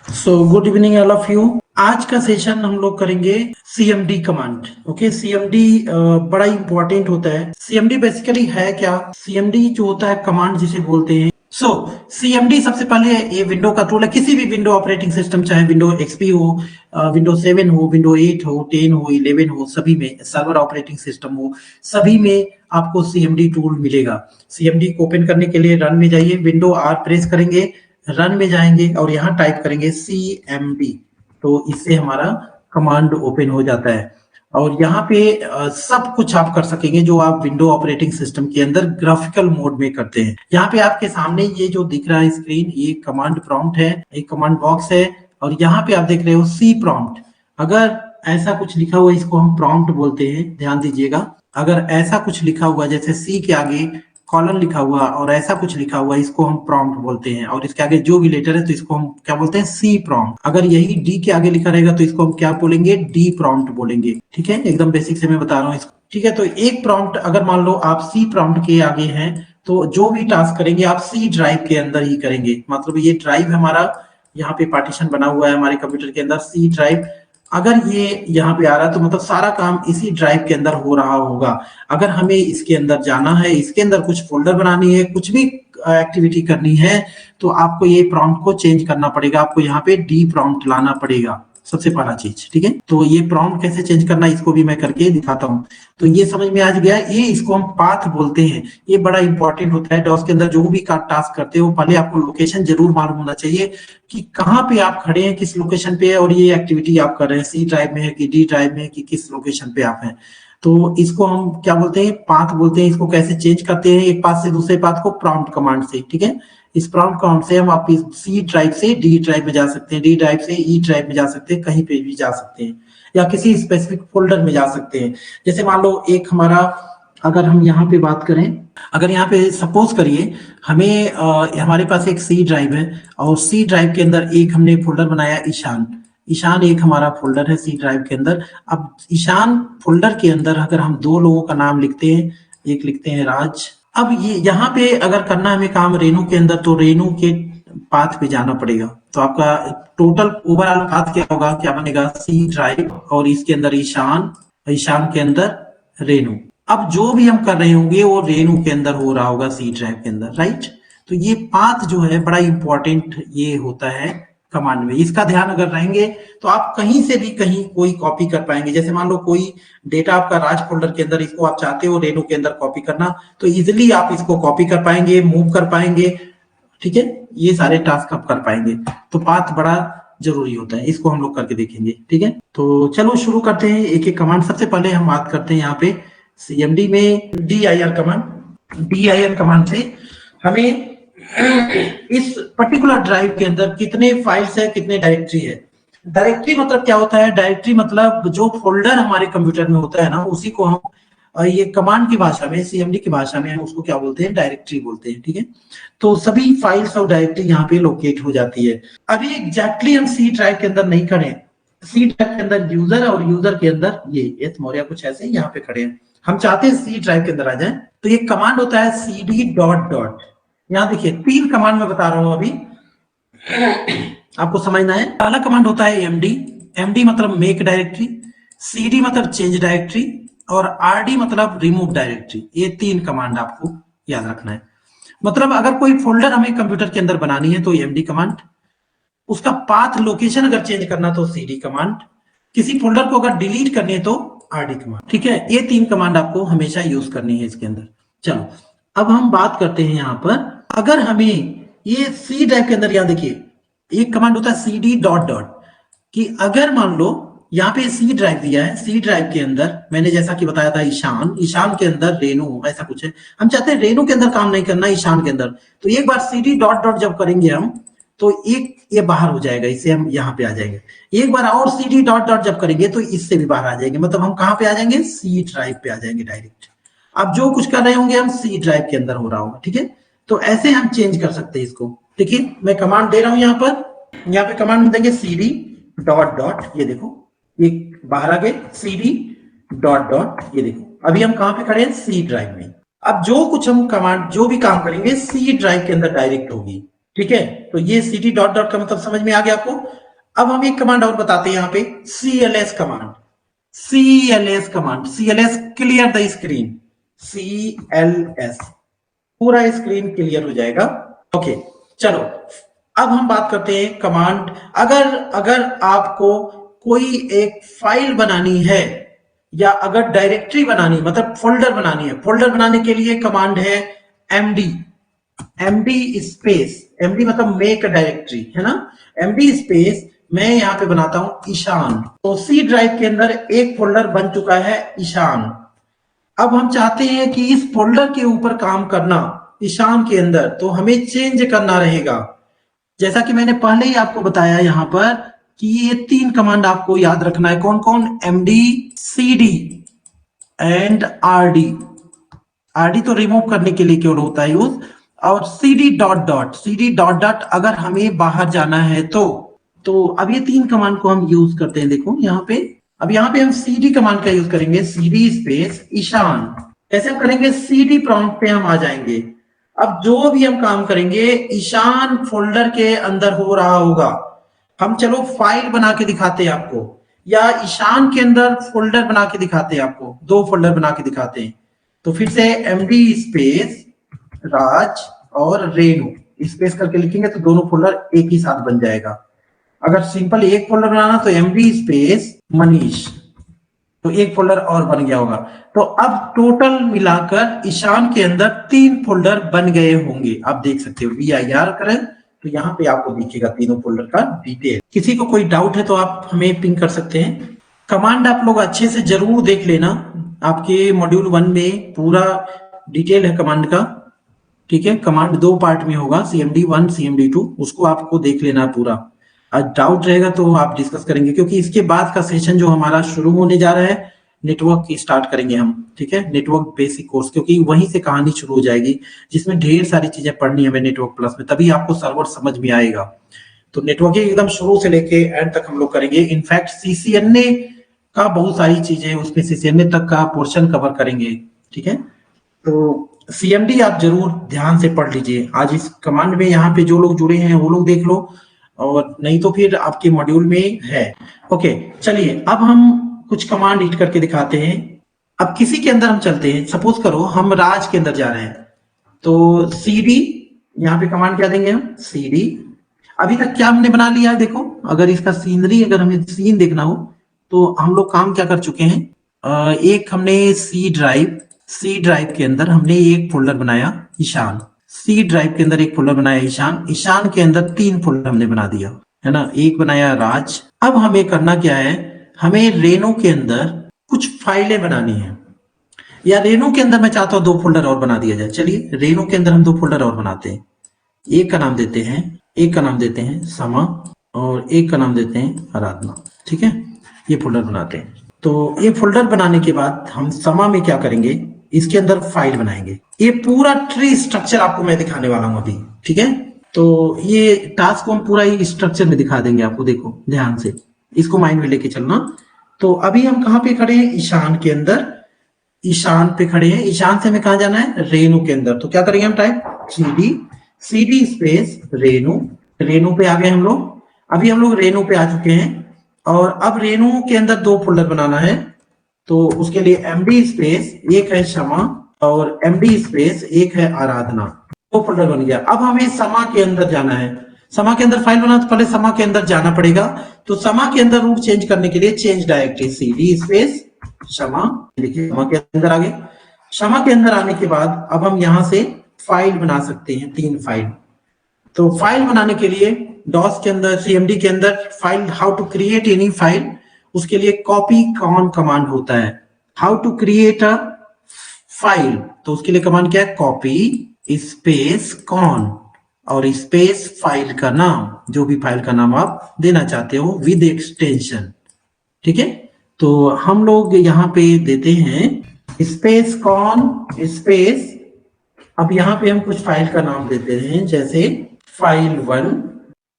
Good evening all of you. आज का session हम लोग करेंगे सीएमडी कमांड। ओके, सीएमडी बड़ा इंपॉर्टेंट होता है। सीएमडी बेसिकली है क्या? सीएमडी जो होता है कमांड जिसे बोलते हैं। सीएमडी सबसे पहले ये विंडो का टूल है। किसी भी विंडो ऑपरेटिंग सिस्टम, चाहे विंडो एक्सपी हो, विंडो 7 हो, विंडो 8 हो, 10 हो, 11 हो, सभी में, सर्वर ऑपरेटिंग सिस्टम हो, सभी में आपको सीएमडी टूल मिलेगा। सीएमडी को ओपन करने के लिए रन में जाइए, विंडो आर प्रेस करेंगे, रन में जाएंगे और यहाँ टाइप करेंगे CMD, तो इससे हमारा कमांड ओपन हो जाता है। और यहाँ पे सब कुछ आप कर सकेंगे जो आप विंडो ऑपरेटिंग सिस्टम के अंदर ग्राफिकल मोड में करते हैं। यहाँ पे आपके सामने ये जो दिख रहा है स्क्रीन, ये कमांड प्रॉम्प्ट है, एक कमांड बॉक्स है, और यहाँ पे आप देख रहे हो सी प्रॉम्प्ट। अगर ऐसा कुछ लिखा हुआ, इसको हम प्रॉम्प्ट बोलते हैं, ध्यान दीजिएगा। अगर ऐसा कुछ लिखा हुआ, जैसे सी के आगे कॉलन लिखा हुआ और ऐसा कुछ लिखा हुआ, इसको हम प्रॉम्प्ट बोलते हैं। और इसके आगे जो भी लेटर है तो इसको हम क्या बोलते हैं? सी प्रॉम्प्ट। अगर यही डी के आगे लिखा रहेगा तो इसको हम क्या बोलेंगे? डी प्रॉम्प्ट बोलेंगे। ठीक है, एकदम बेसिक से मैं बता रहा हूँ इसको। ठीक है, तो एक प्रॉम्प्ट, अगर मान लो आप सी प्रॉम्प्ट के आगे हैं तो जो भी टास्क करेंगे आप सी ड्राइव के अंदर ही करेंगे। मतलब ये ड्राइव हमारा, यहाँ पे पार्टीशन बना हुआ है हमारे कंप्यूटर के अंदर, सी ड्राइव। अगर ये यहाँ पे आ रहा है तो मतलब सारा काम इसी ड्राइव के अंदर हो रहा होगा। अगर हमें इसके अंदर जाना है, इसके अंदर कुछ फोल्डर बनानी है, कुछ भी एक्टिविटी करनी है, तो आपको ये प्रॉम्प्ट को चेंज करना पड़ेगा। आपको यहाँ पे डी प्रॉम्प्ट लाना पड़ेगा, सबसे पहला चीज। ठीक है, तो ये प्रॉम्प्ट कैसे चेंज करना है इसको भी मैं करके दिखाता हूँ। तो ये समझ में आ गया। ये इसको हम पाथ बोलते हैं। ये बड़ा इंपॉर्टेंट होता है डॉस के अंदर। जो भी टास्क करते हो पहले आपको लोकेशन जरूर मालूम होना चाहिए कि कहाँ पे आप खड़े हैं, किस लोकेशन पे है, और ये एक्टिविटी आप कर रहे हैं सी ड्राइव में है कि डी ड्राइव में है कि किस लोकेशन पे आप हैं। तो इसको हम क्या बोलते हैं? पाथ बोलते हैं। इसको कैसे चेंज करते हैं एक पाथ से दूसरे पाथ को? प्रॉम्प्ट कमांड से। ठीक है, इस प्रॉम्प्ट कमांड से हम आप सी ड्राइव से डी ड्राइव में जा सकते हैं, डी ड्राइव से ई ड्राइव में जा सकते हैं, कहीं पे भी जा सकते हैं, या किसी स्पेसिफिक फोल्डर में जा सकते हैं। जैसे मान लो एक हमारा, अगर हम यहाँ पे बात करें, अगर यहाँ पे सपोज करिए हमें हमारे पास एक सी ड्राइव है और सी ड्राइव के अंदर एक हमने फोल्डर बनाया ईशान। ईशान एक हमारा फोल्डर है सी ड्राइव के अंदर। अब ईशान फोल्डर के अंदर अगर हम दो लोगों का नाम लिखते हैं, एक लिखते हैं राज। अब ये यहाँ पे अगर करना है हमें काम रेनू के अंदर, तो रेनू के पाथ पे जाना पड़ेगा। तो आपका टोटल ओवरऑल पाथ क्या होगा, क्या बनेगा? सी ड्राइव और इसके अंदर ईशान, ईशान के अंदर रेनू। अब जो भी हम कर रहे होंगे वो रेनू के अंदर हो रहा होगा सी ड्राइव के अंदर, राइट? तो ये पाथ जो है बड़ा इंपॉर्टेंट ये होता है कमांड में। इसका ध्यान अगर रहेंगे तो आप कहीं से भी कहीं कोई कॉपी कर पाएंगे। जैसे मान लो कोई डेटा आपका राज फोल्डर के अंदर, इसको आप चाहते हो रेनू के अंदर कॉपी करना, तो इजिली आप इसको कॉपी कर पाएंगे, मूव कर पाएंगे। ठीक है, ये सारे टास्क आप कर पाएंगे। तो पाथ बड़ा जरूरी होता है, इसको हम लोग करके देखेंगे। ठीक है, तो चलो शुरू करते हैं एक एक कमांड। सबसे पहले हम बात करते हैं यहाँ पे सीएमडी में dir कमांड। dir कमांड से हमें इस पर्टिकुलर ड्राइव के अंदर कितने फाइल्स है, कितने डायरेक्टरी है। डायरेक्टरी मतलब क्या होता है? डायरेक्टरी मतलब जो फोल्डर हमारे कंप्यूटर में होता है ना, उसी को हम ये कमांड की भाषा में, सीएमडी की भाषा में हम उसको क्या बोलते हैं? डायरेक्टरी बोलते हैं। ठीक है, तो सभी फाइल्स और डायरेक्टरी यहाँ पे लोकेट हो जाती है। अभी एग्जैक्टली हम सी ड्राइव के अंदर नहीं खड़े। सी ड्राइव के अंदर यूजर और यूजर के अंदर ये एस मौर्य कुछ ऐसे यहाँ पे खड़े हैं। हम चाहते हैं सी ड्राइव के अंदर आ जाए, तो ये कमांड होता है cd ... यहाँ देखिए 3 कमांड मैं बता रहा हूं अभी, आपको समझना है। पहला कमांड होता है md। md मतलब मेक डायरेक्टरी, cd मतलब चेंज डायरेक्टरी, और rd मतलब रिमूव डायरेक्टरी। ये 3 कमांड आपको याद रखना है। मतलब अगर कोई फोल्डर हमें कंप्यूटर के अंदर बनानी है तो md कमांड, उसका पाथ लोकेशन अगर चेंज करना तो cd कमांड, किसी फोल्डर को अगर डिलीट करनी है तो rd कमांड। ठीक है, ये 3 कमांड आपको हमेशा यूज करनी है इसके अंदर। चलो अब हम बात करते हैं यहाँ पर, अगर हमें ये सी ड्राइव के अंदर, यहाँ देखिए एक कमांड होता है cd ... कि अगर मान लो यहाँ पे सी ड्राइव दिया है, सी ड्राइव के अंदर मैंने जैसा कि बताया था ईशान, ईशान के अंदर रेनू, ऐसा कुछ है। हम चाहते हैं रेनू के अंदर काम नहीं करना, ईशान के अंदर। तो एक बार cd ... जब करेंगे हम तो एक ये बाहर हो जाएगा, इससे हम यहाँ पे आ जाएंगे। एक बार और cd ... जब करेंगे तो इससे भी बाहर आ जाएंगे। मतलब हम कहाँ पे आ जाएंगे? सी ड्राइव पे आ जाएंगे डायरेक्ट। अब जो कुछ कर रहे होंगे हम सी ड्राइव के अंदर हो रहा होगा। ठीक है, तो ऐसे हम चेंज कर सकते हैं इसको। देखिए मैं कमांड दे रहा हूं यहाँ पर, यहाँ पे कमांड देंगे cd ... ये देखो ये बाहर आ गए cd ... ये देखो अभी हम कहां पे खड़े हैं? सी ड्राइव में। अब जो कुछ हम कमांड, जो भी काम करेंगे सी ड्राइव के अंदर डायरेक्ट होगी। ठीक है, तो ये cd डॉट डॉट का मतलब समझ में आ गया आपको। अब हम एक कमांड और बताते हैं यहाँ पे, cls command. cls clear the screen, cls पूरा स्क्रीन क्लियर हो जाएगा। ओके, चलो अब हम बात करते हैं कमांड। अगर अगर आपको कोई एक फाइल बनानी है या अगर डायरेक्टरी बनानी, मतलब फोल्डर बनानी है, फोल्डर बनाने के लिए कमांड है md, md स्पेस, md मतलब मेक डायरेक्टरी, है ना। md स्पेस मैं यहाँ पे बनाता हूं ईशान, तो सी ड्राइव के अंदर एक फोल्डर बन चुका है ईशान। अब हम चाहते हैं कि इस फोल्डर के ऊपर काम करना ईशान के अंदर, तो हमें चेंज करना रहेगा। जैसा कि मैंने पहले ही आपको बताया यहाँ पर कि ये 3 कमांड आपको याद रखना है। कौन कौन? md, cd and rd। rd तो रिमूव करने के लिए केवल होता है यूज, और cd dot dot, cd dot dot अगर हमें बाहर जाना है तो अब ये 3 कमांड को हम यूज करते हैं। देखो यहाँ पे, अब यहाँ पे हम cd कमांड का यूज करेंगे, cd स्पेस ईशान। कैसे हम करेंगे? cd प्रॉम्प्ट पे हम आ जाएंगे। अब जो भी हम काम करेंगे ईशान फोल्डर के अंदर हो रहा होगा। हम चलो फाइल बना के दिखाते हैं आपको, या ईशान के अंदर फोल्डर बना के दिखाते हैं आपको, 2 फोल्डर बना के दिखाते हैं। तो फिर से md स्पेस राज और रेणु स्पेस करके लिखेंगे तो दोनों फोल्डर एक ही साथ बन जाएगा। अगर सिंपल एक फोल्डर बनाना तो md स्पेस मनीष, तो एक फोल्डर और बन गया होगा। तो अब टोटल मिलाकर ईशान के अंदर 3 फोल्डर बन गए होंगे। आप देख सकते हो vir करें तो यहाँ पे आपको दिखेगा तीनों फोल्डर का डिटेल। किसी को कोई डाउट है तो आप हमें पिंग कर सकते हैं। कमांड आप लोग अच्छे से जरूर देख लेना, आपके मॉड्यूल 1 में पूरा डिटेल है कमांड का। ठीक है, कमांड 2 पार्ट में होगा, cmd1 cmd2, उसको आपको देख लेना पूरा। आज डाउट रहेगा तो आप डिस्कस करेंगे, क्योंकि इसके बाद का सेशन जो हमारा शुरू होने जा रहा है, नेटवर्क की स्टार्ट करेंगे हम। ठीक है, नेटवर्क बेसिक कोर्स, क्योंकि वहीं से कहानी शुरू हो जाएगी, जिसमें ढेर सारी चीजें पढ़नी हमें नेटवर्क प्लस में, तभी आपको सर्वर समझ में आएगा। तो नेटवर्किंग एकदम शुरू से लेके एंड तक हम लोग करेंगे। इनफैक्ट सीसीएनए का बहुत सारी चीजें, उसमें सीसीएनए तक का पोर्शन कवर करेंगे। ठीक है, तो सीएमडी आप जरूर ध्यान से पढ़ लीजिए। आज इस कमांड में यहाँ पे जो लोग जुड़े हैं वो लोग देख लो, और नहीं तो फिर आपके मॉड्यूल में है। ओके, चलिए अब हम कुछ कमांड हिट करके दिखाते हैं। अब किसी के अंदर हम चलते हैं, सपोज करो हम राज के अंदर जा रहे हैं, तो cd, यहाँ पे कमांड क्या देंगे हम? cd। अभी तक क्या हमने बना लिया है देखो, अगर इसका सीनरी, अगर हमें सीन देखना हो तो हम लोग काम क्या कर चुके हैं, एक हमने सी ड्राइव के अंदर हमने एक फोल्डर बनाया ईशान, सी ड्राइव के अंदर एक फोल्डर बनाया ईशान, ईशान के अंदर 3 फोल्डर हमने बना दिया, है ना। एक बनाया राज। अब हमें करना क्या है, हमें रेनो के अंदर कुछ फाइलें बनानी है, या रेनो के अंदर मैं चाहता हूं 2 फोल्डर और बना दिया जाए। चलिए रेनो के अंदर हम 2 फोल्डर और बनाते हैं। एक का नाम देते हैं समा, और एक का नाम देते हैं आराधना। ठीक है, ये फोल्डर बनाते हैं। तो ये फोल्डर बनाने के बाद हम समा में क्या करेंगे, इसके अंदर फाइल बनाएंगे। ये पूरा ट्री स्ट्रक्चर आपको मैं दिखाने वाला हूं अभी। ठीक है, तो ये टास्क को हम पूरा ही स्ट्रक्चर में दिखा देंगे आपको। देखो ध्यान से, इसको माइंड में लेके चलना। तो अभी हम कहाँ पे खड़े हैं? ईशान के अंदर, ईशान पे खड़े हैं। ईशान से हमें कहा जाना है? रेणु के अंदर। तो क्या करेंगे हम? Type cd space Renu, Renu पे आ गए हम लोग। अभी हम लोग रेणु पे आ चुके हैं, और अब रेणु के अंदर 2 फोल्डर बनाना है। तो उसके लिए md स्पेस, एक है क्षमा और md स्पेस एक है आराधना, 2 फोल्डर बन गया। अब हमें समा के अंदर जाना है। समा के अंदर फाइल बनाना तो पहले समा के अंदर जाना पड़ेगा। तो समा के अंदर रूट चेंज करने के लिए चेंज डायरेक्टरी cd स्पेस क्षमा, देखिए क्षमा के अंदर आ गए। क्षमा के अंदर आने के बाद अब हम यहां से फाइल बना सकते हैं, 3 फाइल। तो फाइल बनाने के लिए डॉस के अंदर, सीएमडी के अंदर file, how to create any file, उसके लिए कॉपी कॉन कमांड होता है। How to create a file, तो उसके लिए कमांड क्या है? कॉपी स्पेस कॉन और स्पेस फाइल का नाम, जो भी फाइल का नाम आप देना चाहते हो विद एक्सटेंशन। ठीक है, तो हम लोग यहाँ पे देते हैं स्पेस कॉन स्पेस, अब यहाँ पे हम कुछ फाइल का नाम देते हैं, जैसे फाइल 1।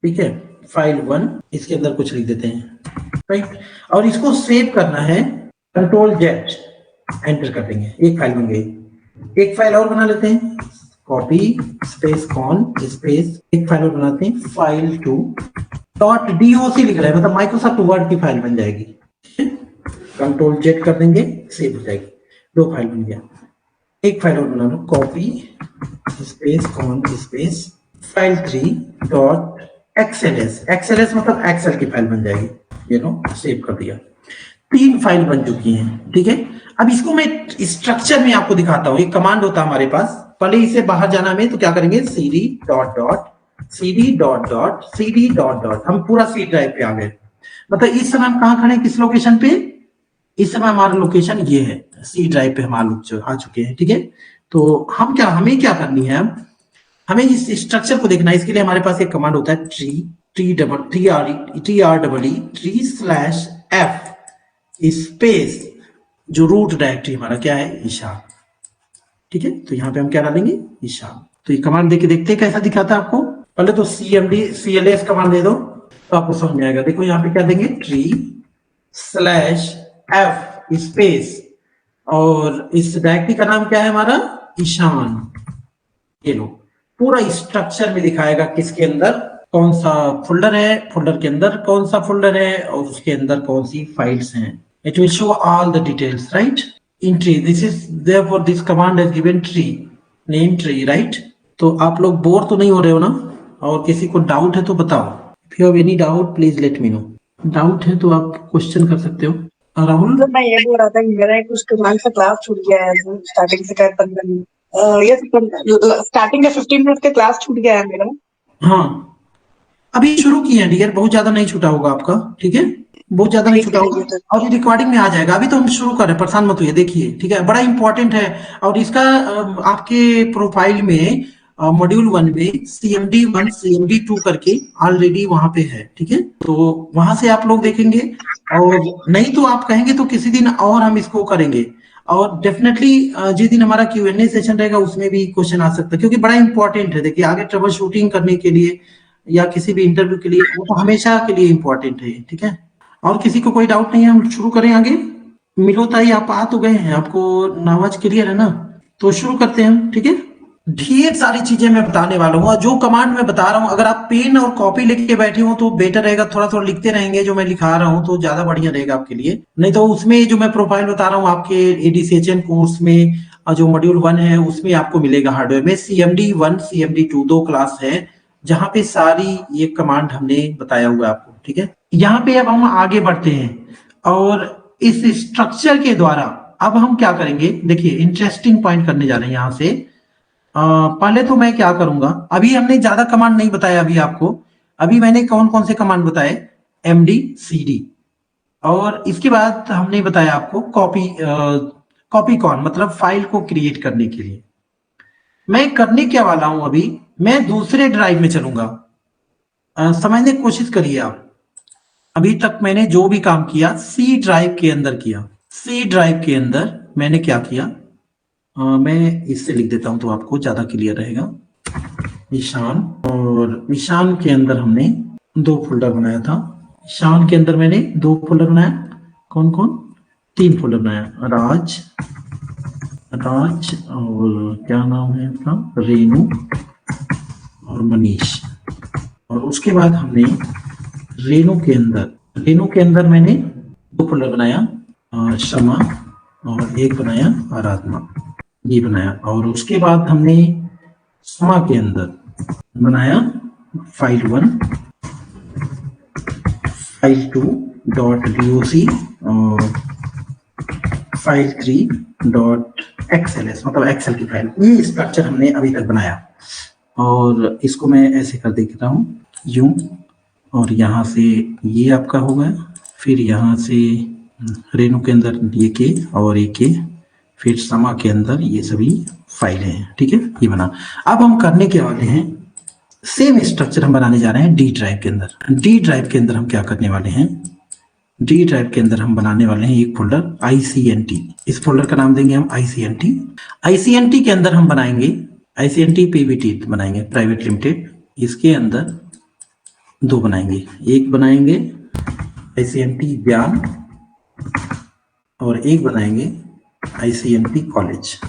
ठीक है, फाइल 1, इसके अंदर कुछ लिख देते हैं, राइट। और इसको सेव करना है, Ctrl Z एंटर कर देंगे, एक फाइल बन गई। एक फाइल और बना लेते हैं, कॉपी स्पेस कॉन स्पेस एक फाइल बनाते हैं फाइल टू डॉट डॉक लिख रहा है, मतलब माइक्रोसॉफ्ट वर्ड की फाइल बन जाएगी। कंट्रोल जेड कर देंगे, सेव हो जाएगी, दो फाइल बन गया। एक फाइल और बना लो, copy space con space file 3 dot XLS, XLS मतलब एक्सेल की फाइल बन जाएगी, ये लो सेव कर दिया। 3 फाइल बन चुकी हैं, ठीक है। अब इसको मैं स्ट्रक्चर में आपको दिखाता हूं। एक कमांड होता है हमारे पास, पहले इसे बाहर जाना में तो क्या करेंगे, cd dot dot cd dot dot cd dot dot, हम पूरा सी ड्राइव पे आ गए। मतलब इस समय हम कहां खड़े हैं, किस लोकेशन पे, इस समय हमारा लोकेशन ये है, सी ड्राइव पे हम आ चुके हैं, ठीक है। तो हमें क्या करनी है, हमें इस स्ट्रक्चर को देखना है। इसके लिए हमारे पास एक कमांड होता है ट्री स्लैश एफ स्पेस जो रूट डायरेक्टरी हमारा क्या है, ईशान, ठीक है। तो यहाँ पे हम क्या डालेंगे, ईशान। तो ये कमांड देके देखते हैं कैसा दिखाता है आपको। पहले तो cls कमांड दे दो तो आपको समझ में आएगा। देखो यहाँ पे क्या देंगे, ट्री स्लैश एफ स्पेस और इस डायरेक्टरी का नाम क्या है हमारा, ईशान। ये लो पूरा स्ट्रक्चर में दिखाएगा किसके अंदर कौन सा फोल्डर है, फोल्डर के अंदर कौन सा फोल्डर है और उसके अंदर कौन सी फाइल्स हैं। It will show all the details, right. In tree this is therefore this command has given tree name tree, right. तो आप लोग बोर तो नहीं हो रहे हो ना, और किसी को डाउट है तो बताओ। If you have any doubt please let me know. Doubt है तो आप क्वेश्चन कर सकते हो। राहुल, तो मैं ये बोल रहा था कि मेरा एक कुछ कमांड का क्लास छूट गया है स्टार्टिंग से, क्या 15 मिनट ये स्टार्टिंग के 15 मिनट का क्लास छूट गया है मेरा। हाँ अभी शुरू किए हैं डियर, बहुत ज्यादा नहीं छूटा होगा आपका, ठीक है, बहुत ज्यादा नहीं छूटा होगा और ये रिकॉर्डिंग में आ जाएगा। अभी तो हम शुरू कर रहे हैं, परेशान मत होइए, देखिए, ठीक है, बड़ा इंपॉर्टेंट है। और इसका आपके प्रोफाइल में मॉड्यूल 1 में CMD1 CMD2 करके ऑलरेडी वहां पे है, ठीक है। तो वहां से आप लोग देखेंगे, और नहीं तो आप कहेंगे तो किसी दिन और हम इसको करेंगे। और डेफिनेटली जिस दिन हमारा Q&A सेशन रहेगा उसमें भी क्वेश्चन आ सकता है, क्योंकि बड़ा इंपॉर्टेंट है। देखिए आगे ट्रबल शूटिंग करने के लिए या किसी भी इंटरव्यू के लिए वो तो हमेशा के लिए इंपॉर्टेंट है, ठीक है। और किसी को कोई डाउट नहीं है, हम शुरू करें आगे। मिलोताई आप आ तो गए हैं, आपको आवाज क्लियर है ना, तो शुरू करते हैं हम, ठीक है। ढेर सारी चीजें मैं बताने वाला हूँ, और जो कमांड मैं बता रहा हूँ अगर आप पेन और कॉपी लेके बैठे हो तो बेटर रहेगा, थोड़ा थोड़ा लिखते रहेंगे जो मैं लिखा रहा हूँ तो ज्यादा बढ़िया रहेगा आपके लिए। नहीं तो उसमें जो मैं प्रोफाइल बता रहा हूँ आपके ADCHN कोर्स में जो मॉड्यूल 1 है उसमें आपको मिलेगा हार्डवेयर में CMD1 CMD2 दो क्लास है जहां पे सारी ये कमांड हमने बताया हुआ है आपको, ठीक है। यहाँ पे अब हम आगे बढ़ते हैं और इस स्ट्रक्चर के द्वारा अब हम क्या करेंगे, देखिए इंटरेस्टिंग पॉइंट करने जा रहे हैं यहाँ से। पहले तो मैं क्या करूंगा, अभी हमने ज्यादा कमांड नहीं बताया अभी आपको। अभी मैंने कौन कौन से कमांड बताए, MD CD, और इसके बाद हमने बताया आपको कॉपी कॉन मतलब फाइल को क्रिएट करने के लिए। मैं करने क्या वाला हूं, अभी मैं दूसरे ड्राइव में चलूंगा। समझने की कोशिश करिए आप। अभी तक मैंने जो भी काम किया सी ड्राइव के अंदर किया, सी ड्राइव के अंदर मैंने क्या किया, मैं इससे लिख देता हूं तो आपको ज्यादा क्लियर रहेगा। ईशान, और ईशान के अंदर हमने 2 फोल्डर बनाया था। ईशान के अंदर मैंने 2 फोल्डर बनाया, कौन कौन, 3 फोल्डर बनाया, राज और क्या नाम है इसका, रेनू और मनीष। और उसके बाद हमने रेनू के अंदर मैंने 2 फोल्डर बनाया, शमा, और एक बनाया आराधना, ये बनाया। और उसके बाद हमने शमा के अंदर बनाया फाइल 1 फाइल 2 डॉट doc और फाइल 3 डॉट XLS मतलब एक्सेल की फाइल। ये स्ट्रक्चर हमने अभी तक बनाया, और इसको मैं ऐसे कर देता हूँ यूं, और यहाँ से ये आपका हो गया, फिर यहाँ से रेनू के अंदर ये के और ये के, फिर समा के अंदर ये सभी फाइलें हैं, ठीक है, ये बना। अब हम करने के वाले हैं सेम स्ट्रक्चर हम बनाने जा रहे हैं डी ड्राइव के अंदर। डी ड्राइव के अंदर हम क्या करने वाले हैं, डी ड्राइव के अंदर हम बनाने वाले हैं एक फोल्डर ICNT। इस फोल्डर का नाम देंगे हम ICNT। ICNT के अंदर हम बनाएंगे ICNT PVT बनाएंगे प्राइवेट लिमिटेड। इसके अंदर 2 बनाएंगे, एक बनाएंगे ICNT ज्ञान और एक बनाएंगे ICNT कॉलेज।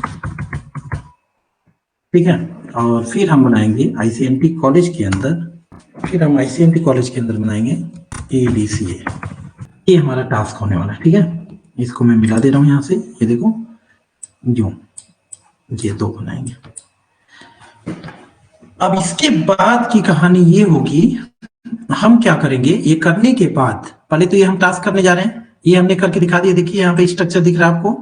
ठीक है। और फिर हम बनाएंगे आईसीएमटी कॉलेज के अंदर, बनाएंगे एडीसीए। ये हमारा टास्क होने वाला है। ठीक है, इसको मैं मिला दे रहा हूँ यहाँ से, ये देखो यूं, ये दो बनाएंगे। अब इसके बाद की कहानी ये होगी, हम क्या करेंगे ये करने के बाद, पहले तो ये हम टास्क करने जा रहे हैं, ये हमने करके दिखा दिया, देखिए यहाँ पे स्ट्रक्चर दिख रहा है आपको।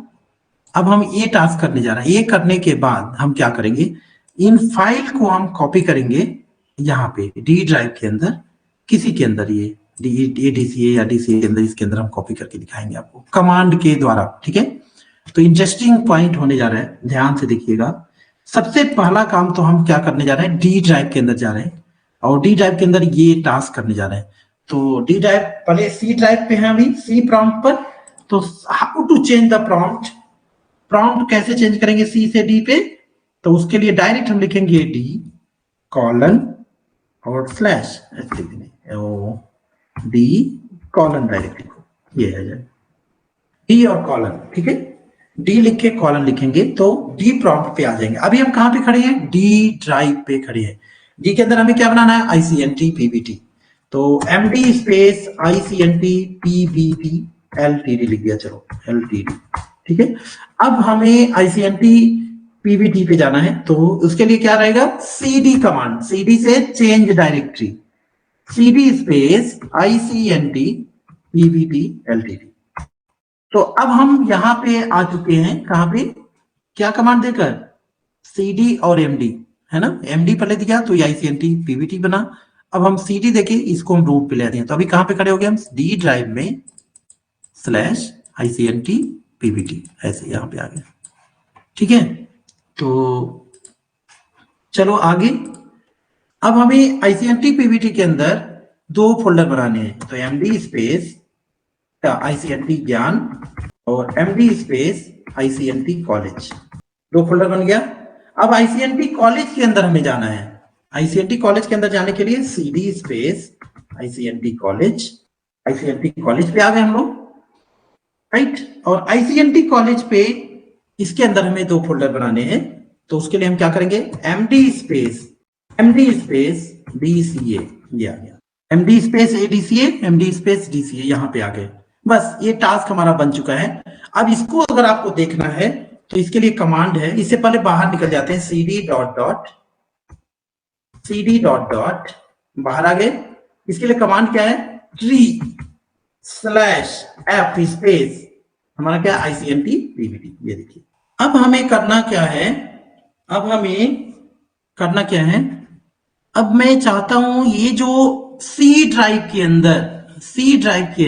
अब हम ये टास्क करने जा रहे हैं, ये करने के बाद हम क्या करेंगे, इन फाइल को हम कॉपी करेंगे यहाँ पे डी ड्राइव के अंदर, किसी के अंदर, ये डीसीए या डीसीए के अंदर, इसके अंदर हम कॉपी करके दिखाएंगे आपको कमांड के द्वारा। ठीक है, तो इंटरेस्टिंग पॉइंट होने जा रहा है, ध्यान से देखिएगा। सबसे पहला काम तो हम क्या करने जा रहे हैं, डी ड्राइव के अंदर जा रहे हैं और डी ड्राइव के अंदर ये टास्क करने जा रहे हैं। तो डी ड्राइव, पहले सी ड्राइव पे हैं अभी, सी प्रॉम्प्ट पर। तो how to change the prompt, prompt कैसे चेंज करेंगे सी से डी पे, तो उसके लिए डायरेक्ट हम लिखेंगे डी कॉलन और स्लैश, ऐसे लिख देंगे डी कॉलन, डायरेक्ट लिखो, ये आ जाए डी और कॉलन। ठीक है, डी लिख के कॉलन लिखेंगे तो डी प्रॉम्प्ट पे आ जाएंगे। अभी हम कहां पे खड़े हैं, डी ड्राइव पे खड़े हैं। डी के अंदर हमें क्या बनाना है, आईसीएनटी पीबीटी। तो MD space ICNT PBT LTD लिख दिया, चलो एलटीडी। ठीक है, अब हमें आईसीएनटी पीबीटी पे जाना है, तो उसके लिए क्या रहेगा, सीडी कमांड, सीडी से change directory, CD space ICNT PBT LTD. तो अब हम यहां पे आ चुके हैं, कहां पे, क्या कमांड देकर, सीडी और एमडी, है ना, एमडी पहले दिया तो आईसीएनटी पीबीटी बना। अब हम सीडी देके इसको हम रूट पे ले आते हैं, तो अभी कहां पे खड़े हो गए हम, डी ड्राइव में स्लैश आईसीएनटी पीबीटी, ऐसे यहां पे आ गए। ठीक है, तो चलो आगे। अब हमें आईसीएनटी पीबीटी के अंदर दो फोल्डर बनाने हैं, तो एमडी स्पेस आईसीएनटी ज्ञान और एमडी स्पेस आईसीएनटी कॉलेज, दो फोल्डर बन गया। अब आईसीएनटी कॉलेज के अंदर हमें जाना है, आईसीएनटी कॉलेज के अंदर जाने के लिए सीडी स्पेस आईसीएनटी कॉलेज, आईसीएनटी कॉलेज पे आ गए हम लोग, राइट। और आईसीएनटी कॉलेज पे इसके अंदर हमें दो फोल्डर बनाने हैं, तो उसके लिए हम क्या करेंगे, एमडी स्पेस डीसीए, ये आ गया, MD space ADCA, MD space DCA, यहां पे आ गए। बस ये टास्क हमारा बन चुका है। अब इसको अगर आपको देखना है तो इसके लिए कमांड है, इससे पहले बाहर निकल जाते हैं, सीडी डॉट डॉट बाहर आ गए। इसके लिए कमांड क्या है, ट्री स्लैश एफ स्पेस, हमारा क्या, आईसीएनटी पीबीटी, ये देखिए। अब हमें करना क्या है, अब मैं चाहता हूं ये जो सी ड्राइव के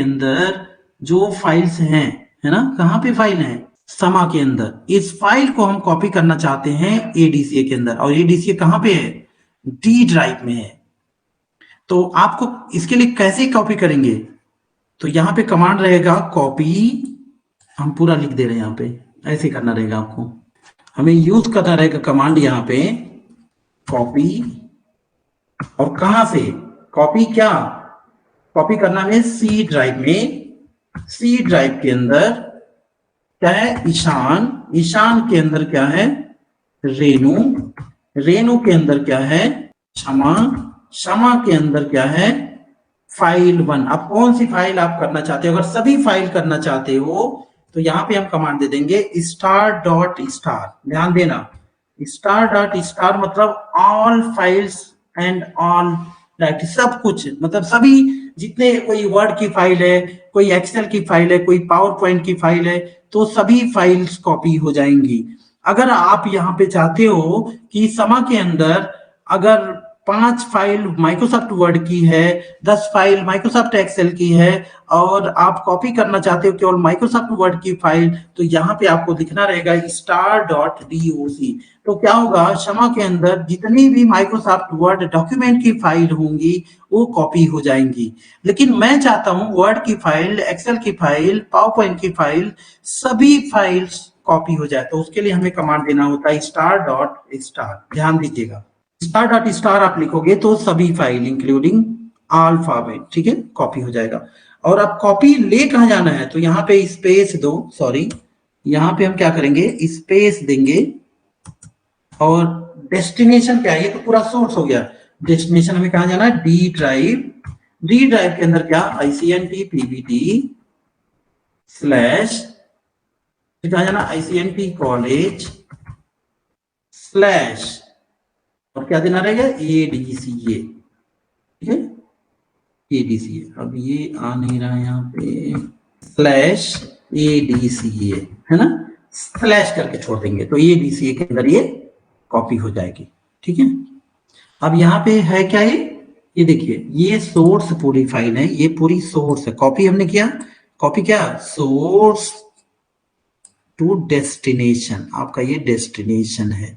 अंदर जो फाइल्स हैं, है ना, कहां पे फाइल है, समा के अंदर, इस फाइल को हम कॉपी करना चाहते हैं एडीसीए के अंदर, और एडीसीए कहां पे है, डी ड्राइव में है। तो आपको इसके लिए कैसे कॉपी करेंगे, तो यहां पे कमांड रहेगा कॉपी, हम पूरा लिख दे रहे हैं, यहां पे ऐसे करना रहेगा आपको, हमें यूज करना रहेगा कमांड यहां पे कॉपी, और कहां से कॉपी, क्या कॉपी करना है, सी ड्राइव में, सी ड्राइव के अंदर क्या है, ईशान के अंदर क्या है, रेणु के अंदर क्या है, क्षमा के अंदर क्या है, फाइल 1। अब कौन सी फाइल आप करना चाहते हो, अगर सभी फाइल करना चाहते हो तो यहां पे हम कमांड दे देंगे स्टार डॉट स्टार, ध्यान देना, स्टार डॉट स्टार मतलब all files and all directory, सब कुछ, मतलब सभी जितने, कोई वर्ड की फाइल है, कोई एक्सेल की फाइल है, कोई पावर पॉइंट की फाइल है, तो सभी फाइल्स कॉपी हो जाएंगी। अगर आप यहाँ पे चाहते हो कि समा के अंदर अगर 5 फाइल माइक्रोसॉफ्ट वर्ड की है, 10 फाइल माइक्रोसॉफ्ट एक्सेल की है, और आप कॉपी करना चाहते हो केवल माइक्रोसॉफ्ट वर्ड की फाइल, तो यहाँ पे आपको दिखना रहेगा स्टार डॉट डॉक। तो क्या होगा, क्षमा के अंदर जितनी भी माइक्रोसॉफ्ट वर्ड डॉक्यूमेंट की फाइल होंगी वो कॉपी हो जाएंगी। लेकिन मैं चाहता हूं वर्ड की फाइल, एक्सेल की फाइल, पावर पॉइंट की फाइल, सभी फाइल्स कॉपी हो जाए, तो उसके लिए हमें कमांड देना होता है स्टार डॉट स्टार, ध्यान दीजिएगा, स्टार डॉट स्टार आप लिखोगे तो सभी फाइल इंक्लूडिंग अल्फाबेट, ठीक है, कॉपी हो जाएगा। और अब कॉपी ले कहां जाना है, तो यहाँ पे स्पेस दो, सॉरी, यहाँ पे हम क्या करेंगे, स्पेस देंगे और डेस्टिनेशन क्या है, ये तो पूरा सोर्स हो गया। डेस्टिनेशन हमें कहाँ जाना है, डी ड्राइव। डी ड्राइव के अंदर क्या, ICNT PVT स्लैश, कहाँ जाना, ICNT कॉलेज स्लैश, और क्या देना रहेगा, ADCA। ठीक है, ADCA। अब ये आ नहीं रहा यहाँ पे, स्लैश ADCA है ना, स्लैश करके छोड़ देंगे तो ADCA के अंदर ये कॉपी हो जाएगी। ठीक है, अब यहाँ पे है क्या, ये देखिए, ये सोर्स पूरी फाइल है, ये पूरी सोर्स है। कॉपी हमने किया, कॉपी क्या, सोर्स टू डेस्टिनेशन, आपका ये डेस्टिनेशन है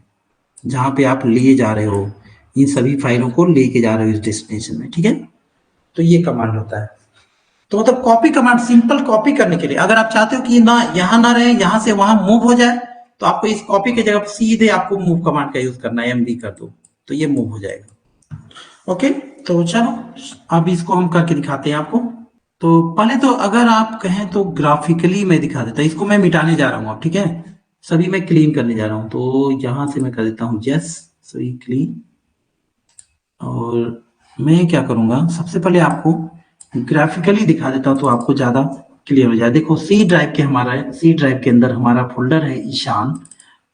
जहां पे आप लिए जा रहे हो, इन सभी फाइलों को लेके जा रहे हो इस डेस्टिनेशन में। ठीक है, तो ये कमांड होता है। तो मतलब कॉपी कमांड, सिंपल कॉपी करने के लिए, अगर आप चाहते हो कि ना यहां ना रहे, यहां से वहां मूव हो जाए, तो आपको इस कॉपी की जगह सीधे आपको मूव कमांड का यूज करना है, MV कर दो तो ये मूव हो जाएगा। ओके, तो चलो अब इसको हम करके दिखाते हैं आपको। तो पहले तो अगर आप कहें तो ग्राफिकली मैं दिखा देता, इसको मैं मिटाने जा रहा हूँ अब। ठीक है, सभी मैं क्लीन करने जा रहा हूँ, तो यहां से मैं कर देता हूँ यस, सभी क्लीन। और मैं क्या करूंगा, सबसे पहले आपको ग्राफिकली दिखा देता हूँ तो आपको ज्यादा क्लियर हो जाए। देखो सी ड्राइव के, हमारा सी ड्राइव के अंदर हमारा फोल्डर है ईशान।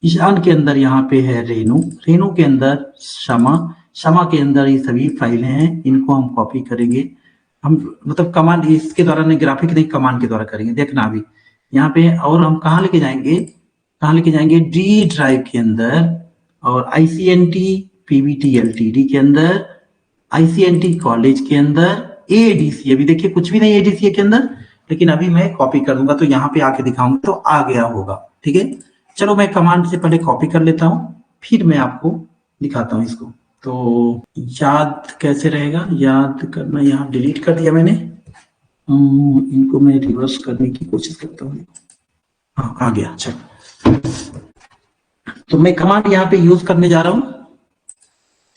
ईशान के अंदर यहाँ पे है रेनू, रेनू के अंदर शमा, शमा के अंदर ये सभी फाइलें हैं, इनको हम कॉपी करेंगे। हम मतलब कमांड इसके द्वारा नहीं, ग्राफिक नहीं, कमांड के द्वारा करेंगे। देखना अभी यहाँ पे, और हम कहाँ लेके जाएंगे, कहाँ लेके जाएंगे, डी ड्राइव के अंदर, और ICNT PVT LTD के अंदर, ICNT कॉलेज के अंदर, ADC, अभी देखिए कुछ भी नहीं ADC के अंदर, लेकिन अभी मैं कॉपी कर दूंगा तो यहाँ पे आके दिखाऊंगा तो आ गया होगा। ठीक है, चलो मैं कमांड से पहले कॉपी कर लेता हूँ, फिर मैं आपको दिखाता हूँ इसको। तो याद कैसे रहेगा, याद करना, यहाँ डिलीट कर दिया मैंने, इनको मैं रिवर्स करने की कोशिश करता हूँ। हाँ आ गया, चलो। तो मैं कमांड यहाँ पे यूज करने जा रहा हूँ।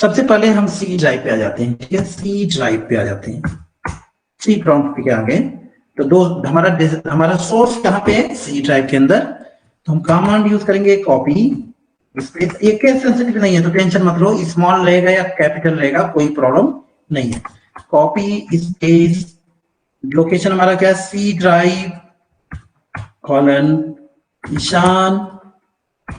सबसे पहले हम सी ड्राइव पे आ जाते हैं। ठीक है, सी ड्राइव पे आ जाते हैं, सी प्रॉम्प्ट पे आ गए। तो दो, हमारा सोर्स कहाँ पे है, सी ड्राइव के अंदर। तो हम कमांड यूज करेंगे कॉपी स्पेस, ये केस सेंसिटिव नहीं है तो टेंशन मत लो, स्मॉल रहेगा या कैपिटल रहेगा कोई प्रॉब्लम नहीं है। कॉपी स्पेस, लोकेशन हमारा क्या है, सी ड्राइव कॉलन ईशान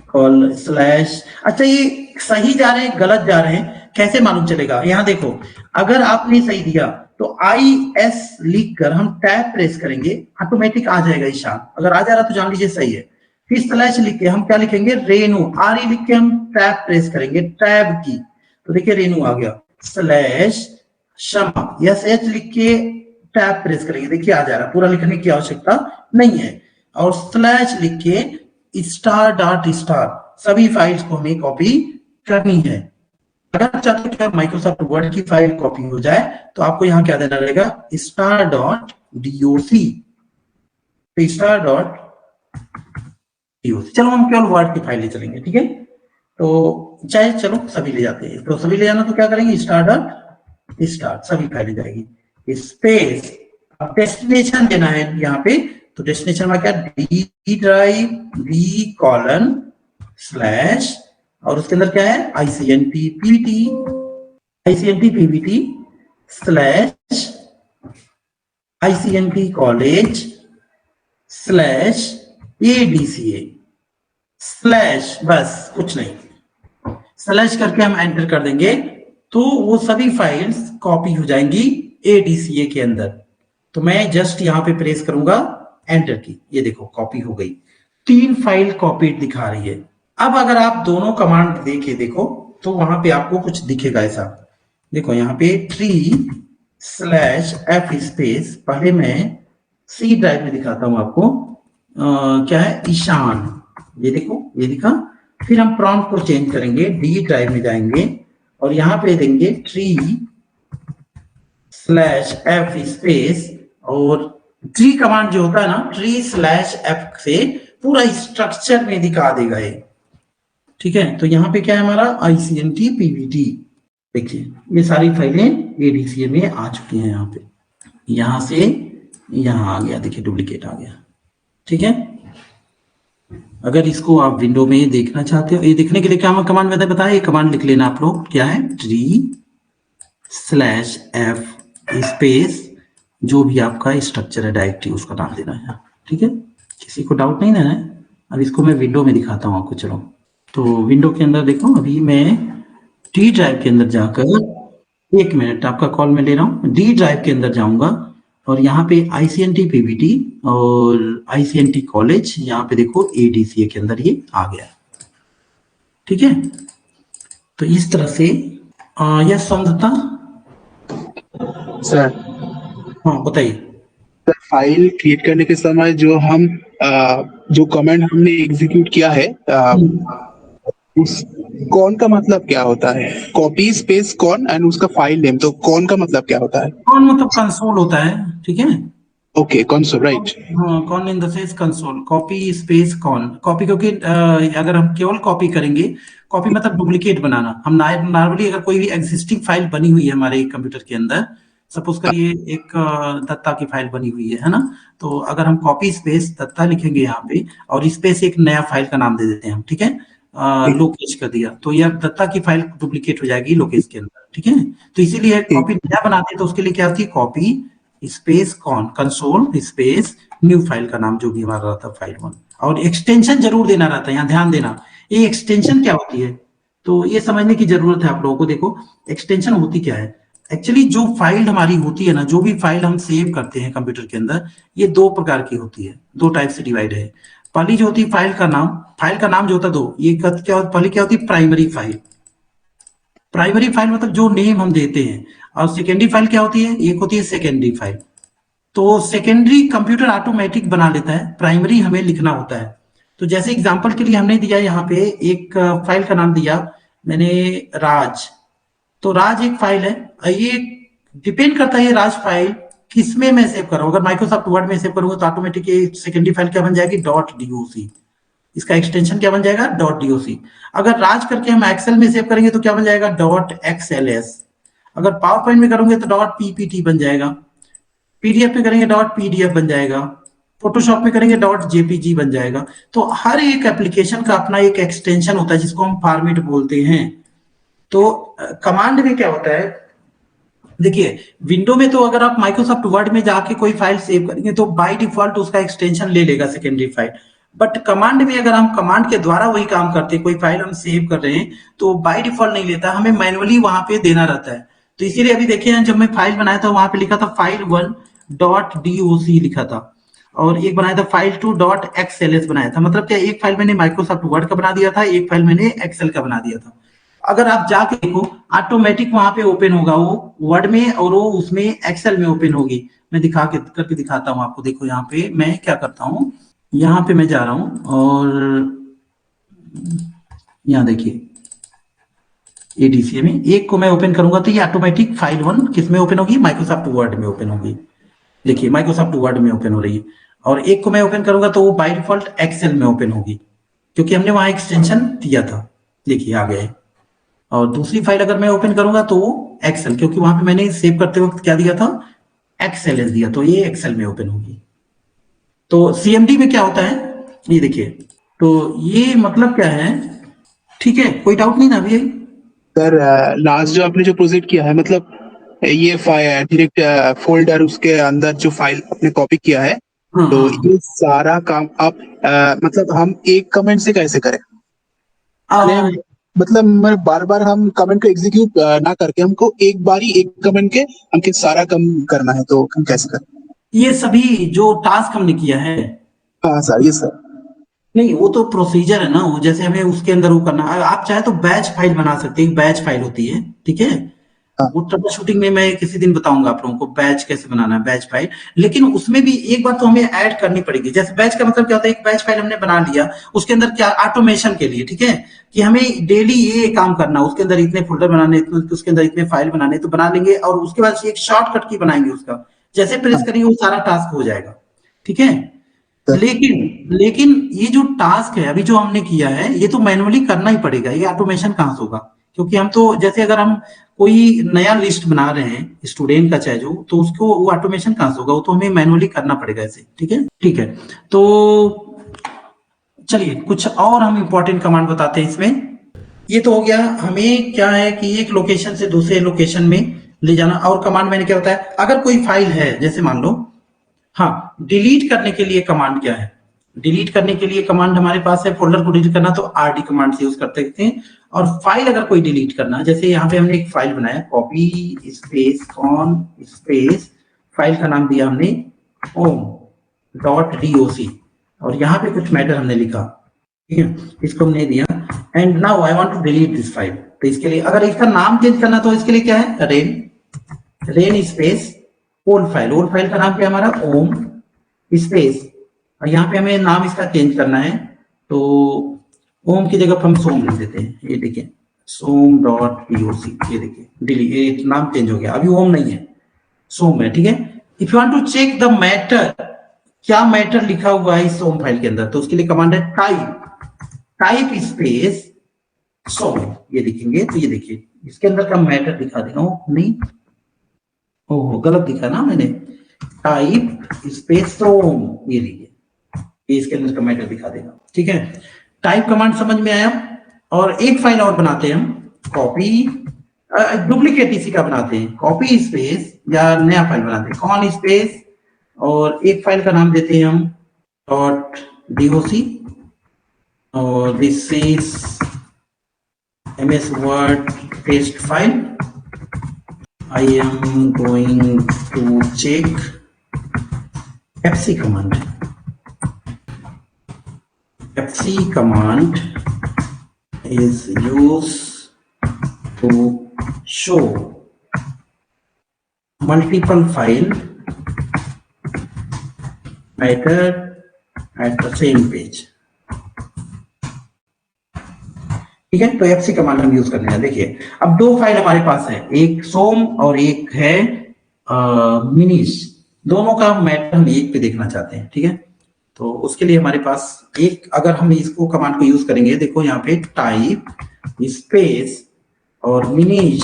कॉल स्लैश। अच्छा, ये सही जा रहे हैं गलत जा रहे हैं कैसे मालूम चलेगा, यहाँ देखो, अगर आपने सही दिया तो IS लिख कर हम टैब प्रेस करेंगे, ऑटोमेटिक आ जाएगा ईशान। अगर आ जा रहा तो जान लीजिए सही है। फिर स्लैश लिख के हम क्या लिखेंगे, रेनू, RE लिख के हम टैब प्रेस करेंगे, टैब की, तो देखिए रेनू आ गया। स्लैश शमा, SH लिख के टैब प्रेस करेंगे, देखिए आ जा रहा, पूरा लिखने की आवश्यकता नहीं है। और स्लैश लिख के स्टार डॉट स्टार, सभी फाइल्स को हमें कॉपी करनी है। अगर चाहते हैं कि माइक्रोसॉफ्ट वर्ड की फाइल कॉपी हो जाए तो आपको यहाँ क्या देना रहेगा, star dot DOC, star dot DOC। चलो हम केवल वर्ड की फाइल ले चलेंगे। ठीक है, तो चाहे चलो सभी ले जाते हैं, तो सभी ले जाना तो क्या करेंगे, स्टार डॉट स्टार, सभी फाइल जाएगी। स्पेस, अब डेस्टिनेशन देना है यहाँ पे, तो डेस्टिनेशन में क्या, D drive D colon slash, और उसके अंदर क्या है, ICNT PVT slash ICNT college slash ADCA slash, बस कुछ नहीं, स्लैश करके हम एंटर कर देंगे तो वो सभी फाइल्स कॉपी हो जाएंगी ADCA के अंदर। तो मैं जस्ट यहाँ पे प्रेस करूंगा एंटर की, ये देखो कॉपी हो गई, 3 फाइल कॉपीड दिखा रही है। अब अगर आप दोनों कमांड देखे देखो तो वहां पे आपको कुछ दिखेगा ऐसा, देखो यहाँ पे ट्री स्लैश F स्पेस, पहले मैं सी ड्राइव में दिखाता हूं आपको, क्या है, ईशान, ये देखो ये दिखा। फिर हम प्रॉम्प्ट को चेंज करेंगे, डी ड्राइव में जाएंगे और यहाँ पे देंगे ट्री स्लैश F स्पेस, और ट्री कमांड जो होता है ना, ट्री स्लैश F से पूरा स्ट्रक्चर में दिखा देगा ये। ठीक है, तो यहाँ पे क्या है हमारा, ICNT PVT, देखिए ये सारी फाइलें ADCA में आ चुकी हैं। यहाँ पे, यहाँ से यहाँ आ गया, देखिए डुप्लीकेट आ गया। ठीक है, अगर इसको आप विंडो में देखना चाहते हो, ये देखने के लिए क्या कमांड मैंने बताया, ये कमांड लिख लेना आप लोग, क्या है, tree/f स्पेस जो भी आपका स्ट्रक्चर है डायरेक्टरी उसका नाम देना है, ठीक है। किसी को डाउट नहीं देना है। अब इसको मैं विंडो में दिखाता हूँ आपको, चलो। तो विंडो के अंदर देखो, अभी मैं डी ड्राइव के अंदर जाकर, एक मिनट आपका कॉल में ले रहा हूँ, डी ड्राइव के अंदर जाऊंगा और यहाँ पे ICNT PPT और ICNT कॉलेज, यहाँ पे देखो ADCA के अंदर ये आ गया, ठीक है। तो इस तरह से यह समझता, सर हाँ बताइए। फाइल क्रिएट करने के समय जो हम जो कमांड हमने एग्जीक्यूट किया है उस कौन का मतलब क्या होता है? कॉपी स्पेस कौन एंड उसका फाइल नेम, तो कौन का मतलब क्या होता है? कौन मतलब कंसोल होता है, ठीक है। Okay, console, right. हाँ, कौन in the sense console, copy space कौन, कॉपी क्योंकि अगर हम केवल कॉपी करेंगे, कॉपी मतलब डुप्लीकेट बनाना, हम नॉर्मली अगर कोई भी एग्जिस्टिंग फाइल बनी हुई है हमारे कंप्यूटर के अंदर, सपोज करिए एक दत्ता की फाइल बनी हुई है ना, तो अगर हम कॉपी स्पेस दत्ता लिखेंगे यहाँ पे और स्पेस एक नया फाइल का नाम दे देते हैं हम, ठीक है, लोकेश कर दिया, तो यह दत्ता की फाइल डुप्लीकेट हो जाएगी लोकेश के अंदर, ठीक है। तो इसीलिए कॉपी नया बनाते हैं तो उसके लिए क्या होती है, कॉपी स्पेस कौन, कंसोल स्पेस न्यू फाइल का नाम जो भी हमारा रहता है फाइल 1, और एक्सटेंशन जरूर देना रहता है, यहाँ ध्यान देना, ये एक्सटेंशन क्या होती है, तो ये समझने की जरूरत है आप लोगों को। देखो एक्सटेंशन होती क्या है, एक्चुअली जो फाइल हमारी होती है ना, जो भी फाइल हम सेव करते हैं कंप्यूटर के अंदर, ये दो प्रकार की होती है, दो टाइप से डिवाइड है। पहली जो होती है फाइल का नाम जो होता है दो, ये क्या, पहली क्या होती है, प्राइमरी फाइल, प्राइमरी फाइल मतलब जो नेम हम देते हैं, और सेकेंडरी फाइल क्या होती है, एक होती है सेकेंडरी फाइल। तो सेकेंडरी कंप्यूटर ऑटोमेटिक बना लेता है, प्राइमरी हमें लिखना होता है। तो जैसे एग्जांपल के लिए हमने दिया यहाँ पे एक फाइल का नाम दिया मैंने, राज, तो राज एक फाइल है, ये डिपेंड करता है ये राज फाइल किस में मैं सेव कर रहा हूँ। अगर माइक्रोसॉफ्ट वर्ड में सेव करूंगा तो ऑटोमेटिक ये सेकेंडरी फाइल क्या बन जाएगी, .doc, इसका एक्सटेंशन क्या बन जाएगा, .doc। अगर राज करके हम एक्सेल में सेव करेंगे तो क्या बन जाएगा, .xls। अगर पावर पॉइंट में करोगे तो .ppt बन जाएगा, पीडीएफ में करेंगे .pdf बन जाएगा, फोटोशॉप में करेंगे .jpg बन जाएगा। तो हर एक एप्लीकेशन का अपना एक एक्सटेंशन होता है जिसको हम फॉर्मेट बोलते हैं। तो कमांड में क्या होता है, देखिए विंडो में तो अगर आप माइक्रोसॉफ्ट वर्ड में जाके कोई फाइल सेव करेंगे तो बाय डिफॉल्ट उसका एक्सटेंशन ले लेगा सेकेंडरी फाइल, बट कमांड में अगर हम कमांड के द्वारा वही काम करते हैं, कोई फाइल हम सेव कर रहे हैं तो बाय डिफॉल्ट नहीं लेता, हमें मैनुअली वहां पे देना रहता है। तो इसीलिए अभी देखिए जब मैं फाइल बनाया था वहां पे लिखा था file1.doc लिखा था, और एक बनाया था file2.xls बनाया था, मतलब क्या, एक फाइल मैंने माइक्रोसॉफ्ट वर्ड का बना दिया था, एक फाइल मैंने एक्सेल का बना दिया था। अगर आप जाके देखो ऑटोमेटिक वहां पे ओपन होगा वो वर्ड में, और वो उसमें एक्सेल में ओपन होगी। मैं दिखा के करके दिखाता हूँ आपको, देखो यहाँ पे मैं क्या करता हूँ, यहाँ पे मैं जा रहा हूँ और यहाँ देखिए एडीसीए में एक को मैं ओपन करूंगा तो ये ऑटोमेटिक फाइल 1 किस में ओपन होगी, माइक्रोसॉफ्ट वर्ड में ओपन होगी। देखिए माइक्रोसॉफ्ट वर्ड में ओपन हो रही है, और एक को मैं ओपन करूंगा तो वो बाय डिफॉल्ट एक्सेल में ओपन होगी क्योंकि हमने वहां एक्सटेंशन दिया था। देखिए आ गया है। और दूसरी फाइल अगर मैं ओपन करूंगा तो वो एक्सेल, क्योंकि वहां पे मैंने सेव करते वक्त क्या दिया था, एक्सेल दिया, तो ये एक्सेल में ओपन होगी। तो सीएमडी में क्या होता है ये देखिए, तो ये मतलब क्या है, ठीक है, कोई डाउट नहीं ना अभी। सर लास्ट जो आपने जो प्रोजेक्ट किया है, मतलब ये डायरेक्ट फोल्डर उसके अंदर जो फाइल आपने कॉपी किया है, हाँ तो हाँ ये सारा काम आप मतलब हम एक कमेंट से कैसे करें? हाँ। मतलब बार बार हम कमेंट को एग्जीक्यूट ना करके हमको एक बार ही एक कमेंट के हमके सारा काम करना है, तो हम कैसे करें? ये सभी जो टास्क हमने किया है, हाँ सर, ये सर। नहीं वो तो प्रोसीजर है ना, वो जैसे हमें उसके अंदर वो करना, आप चाहे तो बैच फाइल बना सकते हैं, बैच फाइल होती है, ठीक है। हाँ वो ट्रबल शूटिंग में मैं किसी दिन बताऊंगा आप लोगों को बैच कैसे बनाना है, बैच फाइल। लेकिन उसमें भी एक बात तो हमें ऐड करनी पड़ेगी, जैसे बैच का मतलब क्या होता है, एक बैच फाइल हमने बना लिया, उसके अंदर क्या ऑटोमेशन के लिए, ठीक है, कि हमें डेली ये काम करना, उसके अंदर इतने फोल्डर बनाने, उसके अंदर इतने फाइल बनाने, तो बना लेंगे, और उसके बाद एक शॉर्टकट की बनाएंगे उसका, जैसे प्रेस करेंगे वो सारा टास्क हो जाएगा, ठीक है। सर। लेकिन लेकिन ये जो टास्क है अभी जो हमने किया है ये तो मैनुअली करना ही पड़ेगा, ये ऑटोमेशन कहाँ से होगा, क्योंकि हम तो जैसे अगर हम कोई नया लिस्ट बना रहे हैं स्टूडेंट का चाहे जो, तो उसको वो ऑटोमेशन कहाँ से होगा, वो तो हमें मैनुअली करना पड़ेगा ऐसे, ठीक है, ठीक है। तो चलिए कुछ और हम इंपॉर्टेंट कमांड बताते हैं इसमें। ये तो हो गया, हमें क्या है कि एक लोकेशन से दूसरे लोकेशन में ले जाना। और कमांड मैंने क्या बताया, अगर कोई फाइल है, जैसे मान लो, हाँ, डिलीट करने के लिए कमांड क्या है, डिलीट करने के लिए कमांड हमारे पास है, फोल्डर को डिलीट करना तो आरडी कमांड से यूज करते हैं। और फाइल अगर कोई डिलीट करना, जैसे यहाँ पे हमने एक फाइल बनाया, copy space con space, file का नाम दिया हमने home.doc, और यहाँ पे कुछ मैटर हमने लिखा, ठीक है, इसको हमने दिया and now I want to delete this file. तो इसके लिए अगर इसका नाम चेंज करना तो इसके लिए क्या है, रेन स्पेस ओल्ड फाइल का नाम क्या है हमारा, ओम स्पेस, और यहाँ पे हमें नाम इसका चेंज करना है, तो ओम की जगह पर हम सोम लिख देते हैं। ये देखिए som.doc, ये देखिए डिलीट, ये नाम चेंज हो गया, अभी ओम नहीं है, सोम है, ठीक है। If you want to check the matter, क्या मैटर लिखा हुआ है इस सोम फाइल के अंदर, तो उसके लिए कमांड है टाइप स्पेस सोम, ये लिखेंगे तो ये देखिए इसके अंदर का मैटर दिखा देगा। नहीं, ओह गलत दिखा ना मैंने, टाइप स्पेस सोम, ये लीजिए, ये इसके अंदर का मैटर दिखा देगा, ठीक है। टाइप कमांड समझ में आया। और एक फाइल और बनाते हैं हम, कॉपी, डुप्लीकेट इसी का बनाते हैं, कॉपी स्पेस, या नया फाइल बनाते हैं, कॉन स्पेस, और एक फाइल का नाम देते हैं हम .doc, और this is MS Word paste file. I am going to check fc command. fc command is used to show multiple file matter at the same page. ठीक है, तो fc कमांड हम यूज करने हैं। देखिए अब दो फाइल हमारे पास है, एक सोम और एक है मिनीश, दोनों का मैटर हम एक पे देखना चाहते हैं, ठीक है। तो उसके लिए हमारे पास एक, अगर हम इसको कमांड को यूज करेंगे, देखो यहाँ पे टाइप स्पेस और मिनीश,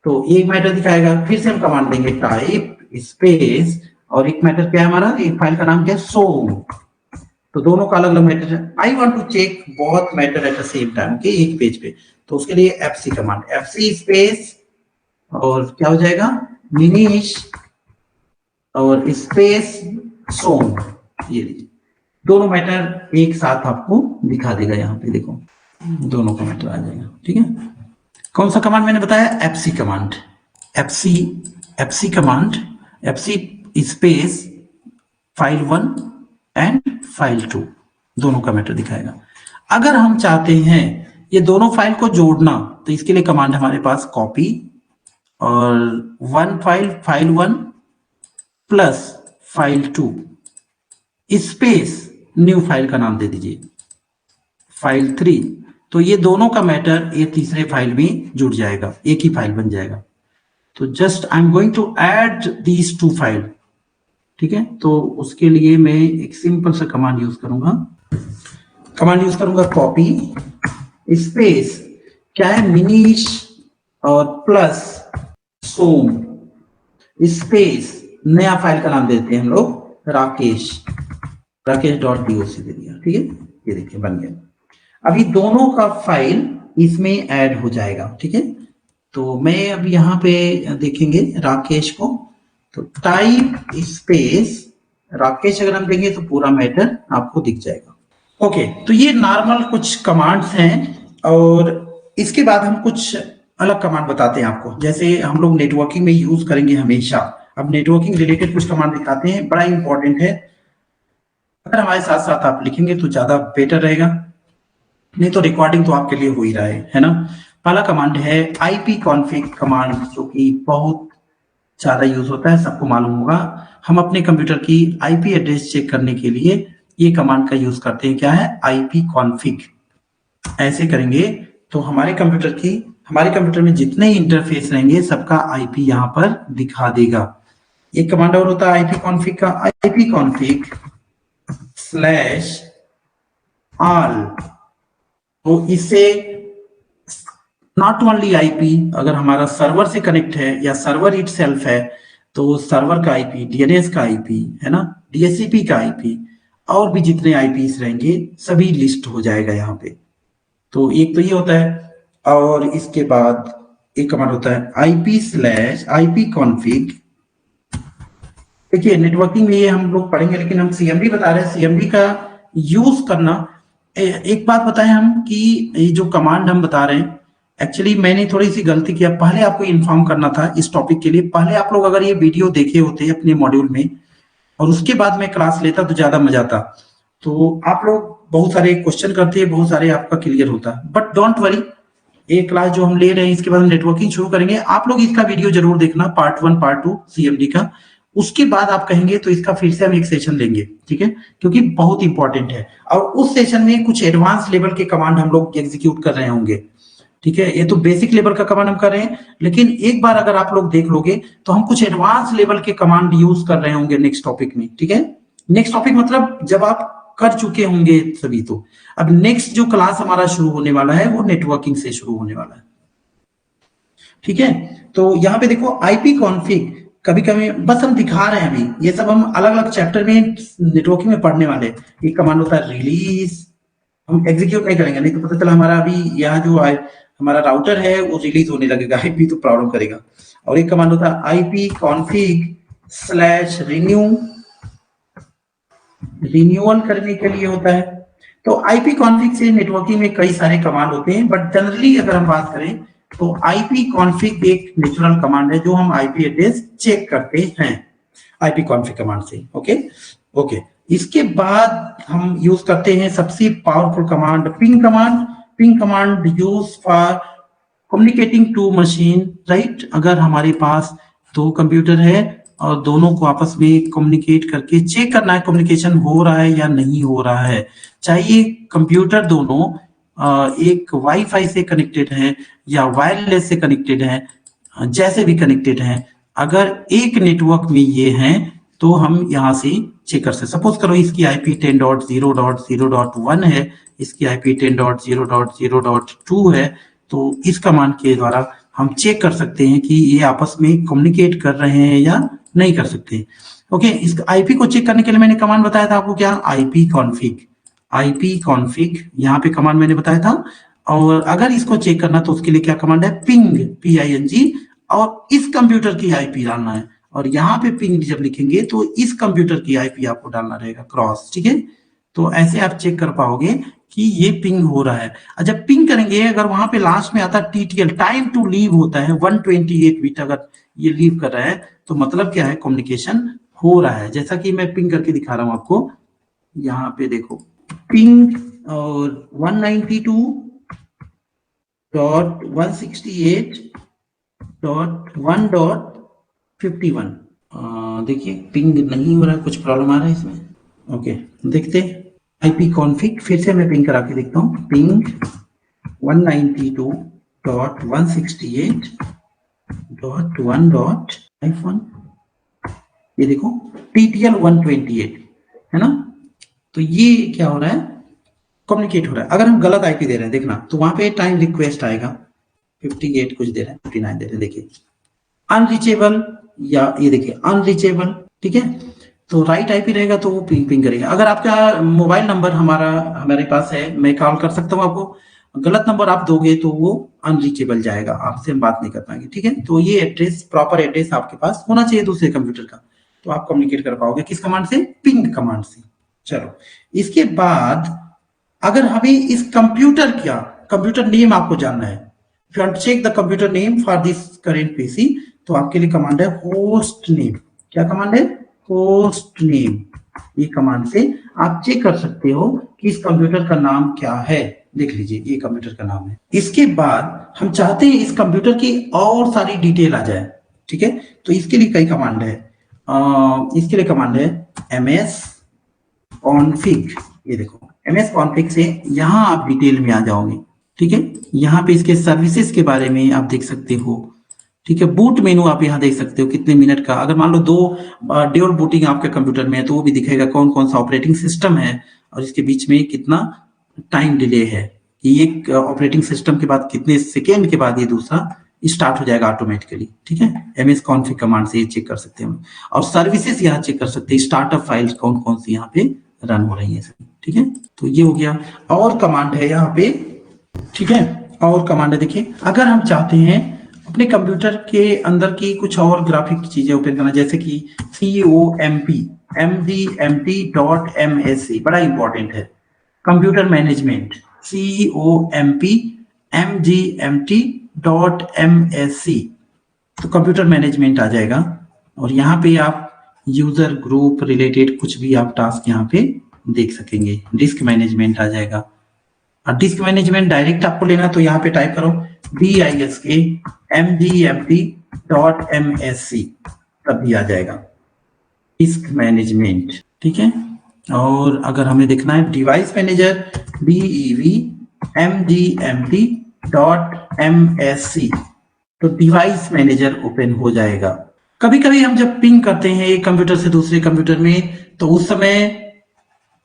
तो एक मैटर दिखाएगा, फिर से हम कमांड देंगे टाइप स्पेस, और एक मैटर क्या है हमारा, एक फाइल का नाम क्या है, सोम, तो दोनों का अलग अलग मैटर है। आई वांट टू चेक बहुत matter at the same time, okay, एक पेज पे, तो उसके लिए fc कमांड, fc स्पेस और क्या हो जाएगा, मिनीश और स्पेस सोम, ये लीजिए दोनों मैटर एक साथ आपको दिखा देगा, यहाँ पे देखो दोनों का मैटर आ जाएगा, ठीक है। कौन सा कमांड मैंने बताया, fc command, fc command, fc space file 1 and file 2, दोनों का मैटर दिखाएगा। अगर हम चाहते हैं ये दोनों फाइल को जोड़ना, तो इसके लिए कमांड हमारे पास कॉपी और one file 1 plus file 2 space new file का नाम दे दीजिए फाइल 3, तो ये दोनों का मैटर ये तीसरे फाइल में जुड़ जाएगा, एक ही फाइल बन जाएगा। तो just I am going to add these 2 file, ठीक है। तो उसके लिए मैं एक सिंपल सा कमांड यूज करूंगा, कॉपी स्पेस क्या है, मिनीश और प्लस सोम स्पेस, नया फाइल का नाम देते हैं हम लोग राकेश.doc दे दिया, ठीक है, ये देखिए बन गया। अभी दोनों का फाइल इसमें ऐड हो जाएगा, ठीक है। तो मैं अब यहाँ पे देखेंगे राकेश को, तो टाइप स्पेस राकेश अगर हम देंगे तो पूरा मैटर आपको दिख जाएगा। ओके, तो ये नॉर्मल कुछ कमांड्स हैं, और इसके बाद हम कुछ अलग कमांड बताते हैं आपको, जैसे हम लोग नेटवर्किंग में यूज करेंगे हमेशा। अब नेटवर्किंग रिलेटेड कुछ कमांड दिखाते हैं, बड़ा इंपॉर्टेंट है, अगर हमारे साथ साथ आप लिखेंगे तो ज्यादा बेटर रहेगा, नहीं तो रिकॉर्डिंग तो आपके लिए हो ही रहा है ना। पहला कमांड है ipconfig कमांड, जो कि बहुत ज्यादा यूज होता है, सबको मालूम होगा। हम अपने कंप्यूटर की आईपी एड्रेस चेक करने के लिए ये कमांड का यूज करते हैं, क्या है, ipconfig। ऐसे करेंगे तो हमारे कंप्यूटर में जितने इंटरफेस रहेंगे सबका आईपी यहाँ पर दिखा देगा। एक कमांड और होता है ipconfig का, ipconfig /all, तो इससे नॉट ओनली आईपी, अगर हमारा सर्वर से कनेक्ट है या सर्वर इटसेल्फ है तो सर्वर का आईपी, डीएनएस का आईपी है ना, डीएचसीपी का आईपी, और भी जितने आईपीस रहेंगे सभी लिस्ट हो जाएगा यहाँ पे। तो एक तो ये होता है, और इसके बाद एक कमांड होता है IP/IP config। देखिए नेटवर्किंग में ये हम लोग पढ़ेंगे, लेकिन हम सीएमडी बता रहे हैं, सीएमडी का यूज करना। एक बात बताएं हम कि ये जो कमांड हम बता रहे हैं, एक्चुअली मैंने थोड़ी सी गलती किया, पहले आपको इन्फॉर्म करना था इस टॉपिक के लिए। पहले आप लोग अगर ये वीडियो देखे होते अपने मॉड्यूल में और उसके बाद मैं क्लास लेता तो ज्यादा मजा आता। तो आप लोग बहुत सारे क्वेश्चन करते हैं, बहुत सारे आपका क्लियर होता। बट डोंट वरी, एक क्लास जो हम ले रहे हैं इसके बाद हम नेटवर्किंग शुरू करेंगे। आप लोग इसका वीडियो जरूर देखना, पार्ट 1 पार्ट 2 सीएमडी का। उसके बाद आप कहेंगे तो इसका फिर से हम एक सेशन लेंगे, ठीक है, क्योंकि बहुत इंपॉर्टेंट है। और उस सेशन में कुछ एडवांस लेवल के कमांड हम लोग एग्जीक्यूट कर रहे होंगे, ठीक है। ये तो बेसिक लेवल का कमांड हम कर रहे हैं, लेकिन एक बार अगर आप लोग देख लोगे तो हम कुछ एडवांस लेवल के कमांड यूज कर रहे होंगे नेक्स्ट टॉपिक में, ठीक है। नेक्स्ट टॉपिक मतलब जब आप कर चुके होंगे सभी। तो अब नेक्स्ट जो क्लास हमारा शुरू होने वाला है वो नेटवर्किंग से शुरू होने वाला है, ठीक है। तो यहाँ पे देखो आईपी कॉन्फ़िग, कभी कभी बस हम दिखा रहे हैं, अभी ये सब हम अलग अलग चैप्टर में नेटवर्किंग में पढ़ने वाले हैं। एक कमांड होता है रिलीज, हम एग्जीक्यूट नहीं करेंगे, नहीं तो पता चला हमारा अभी यहाँ जो हमारा राउटर है वो रिलीज होने लगेगा, आईपी तो प्रॉब्लम करेगा। और एक कमांड होता है आईपी कॉन्फ़िग/रिन्यू, रिन्यूअल करने के लिए होता है। तो आईपी कॉन्फ़िग से नेटवर्किंग में कई सारे कमांड होते हैं, बट जनरली अगर हम बात करें तो आईपी कॉन्फ़िग एक नेचुरल कमांड है जो हम आईपी एड्रेस चेक करते हैं आईपी कॉन्फ़िग कमांड से। ओके। इसके बाद हम यूज करते हैं सबसे powerful command ping command. Ping command use for communicating to machine, right. अगर हमारे पास दो कंप्यूटर है और दोनों को आपस में कम्युनिकेट करके चेक करना है कम्युनिकेशन हो रहा है या नहीं हो रहा है, चाहे ये कंप्यूटर दोनों एक वाईफाई से कनेक्टेड है या वायरलेस से कनेक्टेड है, जैसे भी कनेक्टेड है, अगर एक नेटवर्क में ये हैं तो हम यहाँ से चेक कर सकते। सपोज करो इसकी आईपी 10.0.0.1 है, इसकी आईपी 10.0.0.2 है, तो इस कमांड के द्वारा हम चेक कर सकते हैं कि ये आपस में कम्युनिकेट कर रहे हैं या नहीं कर सकते। ओके, इस आईपी को चेक करने के लिए मैंने कमांड बताया था आपको, क्या, आईपी कॉन्फ़िग यहाँ पे कमांड मैंने बताया था। और अगर इसको चेक करना तो उसके लिए क्या कमांड है, पिंग, PING, और इस कंप्यूटर की आईपी डालना है। और यहाँ पे पिंग जब लिखेंगे तो इस कंप्यूटर की आईपी आपको डालना रहेगा क्रॉस, ठीक है। तो ऐसे आप चेक कर पाओगे कि ये पिंग हो रहा है। जब पिंग करेंगे, अगर वहां पे लास्ट में आता है TTL, टाइम टू लीव होता है 128 बिट, अगर ये लीव कर रहा है तो मतलब क्या है, कम्युनिकेशन हो रहा है। जैसा कि मैं पिंग करके दिखा रहा हूं आपको, यहाँ पे देखो पिंग और 192.168.1.51, देखिए पिंग नहीं हो रहा है, कुछ प्रॉब्लम आ रहा है इसमें। ओके, देखते आईपी कॉन्फ़िग, फिर से मैं पिंग करा के देखता हूँ। पिंग 192.168.1.51, ये देखो TTL 128 है ना। तो ये क्या हो रहा है, कम्युनिकेट हो रहा है। अगर हम गलत आईपी दे रहे हैं, देखना, तो वहां पे टाइम रिक्वेस्ट आएगा 58 कुछ दे रहे हैं, 59 दे रहे हैं, देखिए अनरीचेबल, या ये देखिए अनरीचेबल, ठीक है। तो राइट आईपी रहेगा तो वो पिंग करेगा। अगर आपका मोबाइल नंबर हमारे पास है, मैं कॉल कर सकता हूँ आपको, गलत नंबर आप दोगे तो वो अनरीचेबल जाएगा, आपसे हम बात नहीं कर पाएंगे, ठीक है। तो ये एड्रेस, प्रॉपर एड्रेस आपके पास होना चाहिए दूसरे कंप्यूटर का, तो आप कम्युनिकेट कर पाओगे किस कमांड से, पिंग कमांड से। चलो, इसके बाद अगर हमें इस कंप्यूटर नेम आपको जानना है, if you want to check the computer name for this current PC, तो आपके लिए कमांड है होस्ट नेम। क्या कमांड है, होस्ट नेम। ये कमांड से आप चेक कर सकते हो कि इस कंप्यूटर का नाम क्या है। देख लीजिए, ये कंप्यूटर का नाम है। इसके बाद हम चाहते हैं इस कंप्यूटर की और सारी डिटेल आ जाए, ठीक है। तो इसके लिए कई कमांड है। इसके लिए कमांड है ms config। ये देखो ms config से यहाँ आप डिटेल में आ जाओगे, ठीक है। यहाँ पे इसके सर्विसेज के बारे में आप देख सकते हो, ठीक है। बूट मेनू आप यहाँ देख सकते हो कितने मिनट का, अगर मान लो 2 ड्यूल बूटिंग आपके कंप्यूटर में है तो वो भी दिखेगा, कौन कौन सा ऑपरेटिंग सिस्टम है और इसके बीच में कितना टाइम डिले है, कि एक ऑपरेटिंग सिस्टम के बाद कितने सेकेंड के बाद ये दूसरा स्टार्ट हो जाएगा ऑटोमेटिकली, ठीक है। ms config कमांड से ये चेक कर सकते हैं। और सर्विसेज यहाँ चेक कर सकते हैं, स्टार्टअप फाइल्स कौन कौन सी यहाँ पे रन हो रही है इसमें, ठीक है। तो ये हो गया। और कमांड है यहाँ पे, ठीक है, और कमांड है। देखिए, अगर हम चाहते हैं अपने कंप्यूटर के अंदर की कुछ और ग्राफिक चीजें ओपन करना, जैसे कि COMP बड़ा इंपॉर्टेंट है, कंप्यूटर मैनेजमेंट, COMP तो कंप्यूटर मैनेजमेंट आ जाएगा। और यहाँ पे आप यूजर ग्रुप रिलेटेड कुछ भी आप टास्क यहाँ पे देख सकेंगे। डिस्क मैनेजमेंट आ जाएगा। और डिस्क मैनेजमेंट डायरेक्ट आपको लेना तो यहाँ पे टाइप करो DISKMGMP.MSC, तभी आ जाएगा डिस्क मैनेजमेंट, ठीक है। और अगर हमें देखना है डिवाइस मैनेजर, DEVMGMP.MSC, तो डिवाइस मैनेजर ओपन हो जाएगा। कभी कभी हम जब पिंग करते हैं एक कंप्यूटर से दूसरे कंप्यूटर में, तो उस समय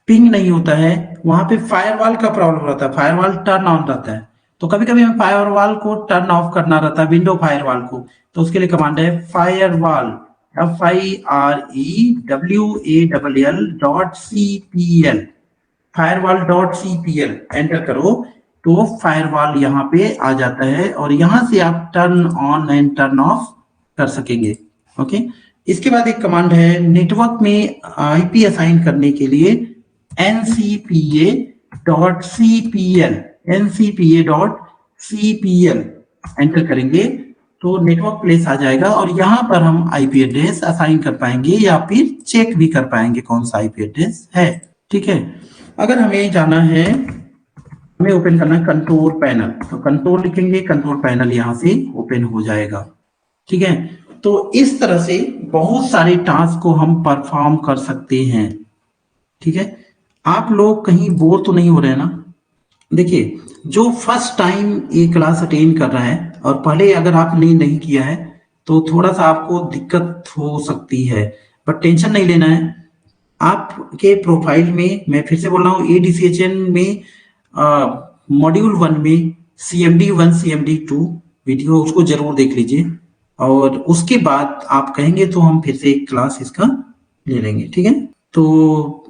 पिंग नहीं होता है, वहां पे फायरवॉल का प्रॉब्लम रहता है, फायरवॉल टर्न ऑन रहता है। तो कभी कभी हमें फायरवॉल को टर्न ऑफ करना रहता है, विंडो फायरवॉल को, तो उसके लिए कमांड है फायरवॉल, FIREWALL.CPL, firewall.cpl एंटर करो तो फायरवॉल यहाँ पे आ जाता है और यहाँ से आप turn on and turn off कर सकेंगे। ओके, इसके बाद एक कमांड है नेटवर्क में आईपी असाइन करने के लिए, ncpa.cpl एंटर करेंगे तो नेटवर्क प्लेस आ जाएगा और यहाँ पर हम आईपी एड्रेस असाइन कर पाएंगे या फिर चेक भी कर पाएंगे कौन सा आईपी एड्रेस है, ठीक है। अगर हमें जाना है, हमें ओपन करना है कंट्रोल पैनल, तो कंट्रोल लिखेंगे, कंट्रोल पैनल यहाँ से ओपन हो जाएगा, ठीक है। तो इस तरह से बहुत सारे टास्क को हम परफॉर्म कर सकते हैं, ठीक है। आप लोग कहीं बोर तो नहीं हो रहे ना? देखिए, जो फर्स्ट टाइम ये क्लास अटेंड कर रहा है और पहले अगर आपने नहीं किया है तो थोड़ा सा आपको दिक्कत हो सकती है, बट टेंशन नहीं लेना है। आपके प्रोफाइल में, मैं फिर से बोल रहा हूँ, ADCHN में मॉड्यूल 1 में CMD1 CMD2 वीडियो, उसको जरूर देख लीजिए और उसके बाद आप कहेंगे तो हम फिर से एक क्लास इसका ले लेंगे, ठीक है। तो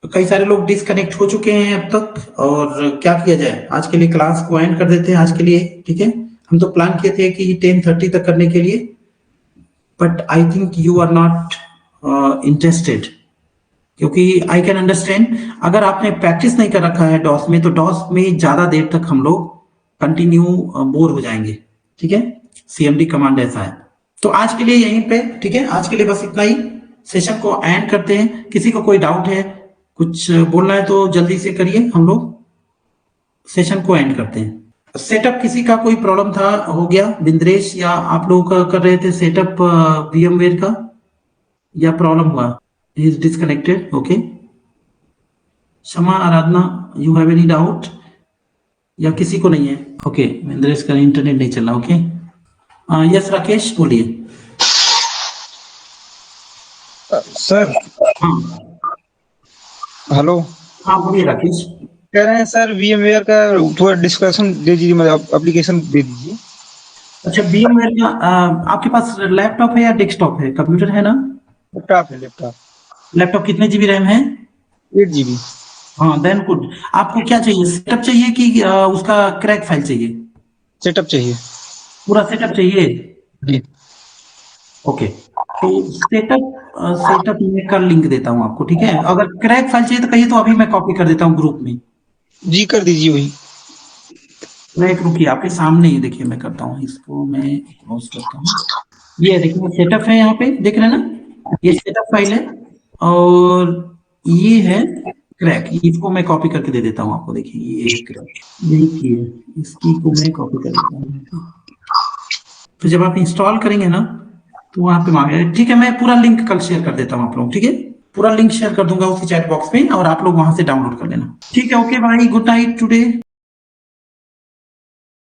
कई सारे लोग डिस्कनेक्ट हो चुके हैं अब तक, और क्या किया जाए, आज के लिए क्लास को एंड कर देते हैं आज के लिए, ठीक है। हम तो प्लान किए थे कि 10:30 तक करने के लिए, but I think you are not interested, क्योंकि आई कैन अंडरस्टैंड अगर आपने प्रैक्टिस नहीं कर रखा है डॉस में, तो डॉस में ज्यादा देर तक हम लोग कंटिन्यू बोर हो जाएंगे, ठीक है। CMD कमांड ऐसा है। तो आज के लिए यहीं पे, ठीक है, आज के लिए बस इतना ही, सेशन को एंड करते हैं। किसी को कोई डाउट है, कुछ बोलना है तो जल्दी से करिए, हम लोग सेशन को एंड करते हैं। सेटअप किसी का कोई प्रॉब्लम था, हो गया बिंद्रेश, या आप लोग कर रहे थे सेटअप VMware का, या प्रॉब्लम हुआ? He is disconnected, okay. क्षमा, आराधना, यू हैव एनी डाउट या किसी को नहीं है? ओके, बिंद्रेश का इंटरनेट नहीं चल रहा, ओके। यस राकेश, बोलिए। सर, हाँ हेलो। हाँ, बोलिए राकेश। कह रहे हैं सर VMware का थोड़ा डिस्कशन दे दीजिए, मतलब एप्लीकेशन दे दीजिए। अच्छा, VMware का आपके पास लैपटॉप है या डेस्कटॉप है? कंप्यूटर है ना? लैपटॉप है, लैपटॉप। लैपटॉप कितने GB रैम है? 8 GB। हाँ, देन गुड। आपको क्या चाहिए, सेटअप चाहिए कि उसका क्रैक फाइल चाहिए? सेटअप चाहिए, पूरा सेटअप चाहिए जी। ओके, तो सेटअप मैं कर लिंक देता हूँ आपको, ठीक है। अगर क्रैक फाइल चाहिए तो कहिए, तो अभी मैं कॉपी कर देता हूँ ग्रुप में। जी, कर दीजिए वही। क्रैक, रुकिए, आपके सामने ही देखिए, मैं करता हूँ इसको, मैं क्लोज करता हूँ। ये देखिए सेटअप है, यहाँ पे देख रहे हैं ना, ये सेटअप फाइल है और ये है क्रैक। इसको मैं कॉपी करके दे देता हूँ आपको, देखिए ये क्रैक, देखिए इसकी को मैं कॉपी कर देता हूँ। तो जब आप इंस्टॉल करेंगे ना तो वहां पे मांगे, ठीक है। मैं पूरा लिंक कल शेयर कर देता हूँ आप लोग, ठीक है। पूरा लिंक शेयर कर दूंगा उसी चैट बॉक्स में और आप लोग वहां से डाउनलोड कर लेना, ठीक है। ओके भाई, गुड नाइट टुडे।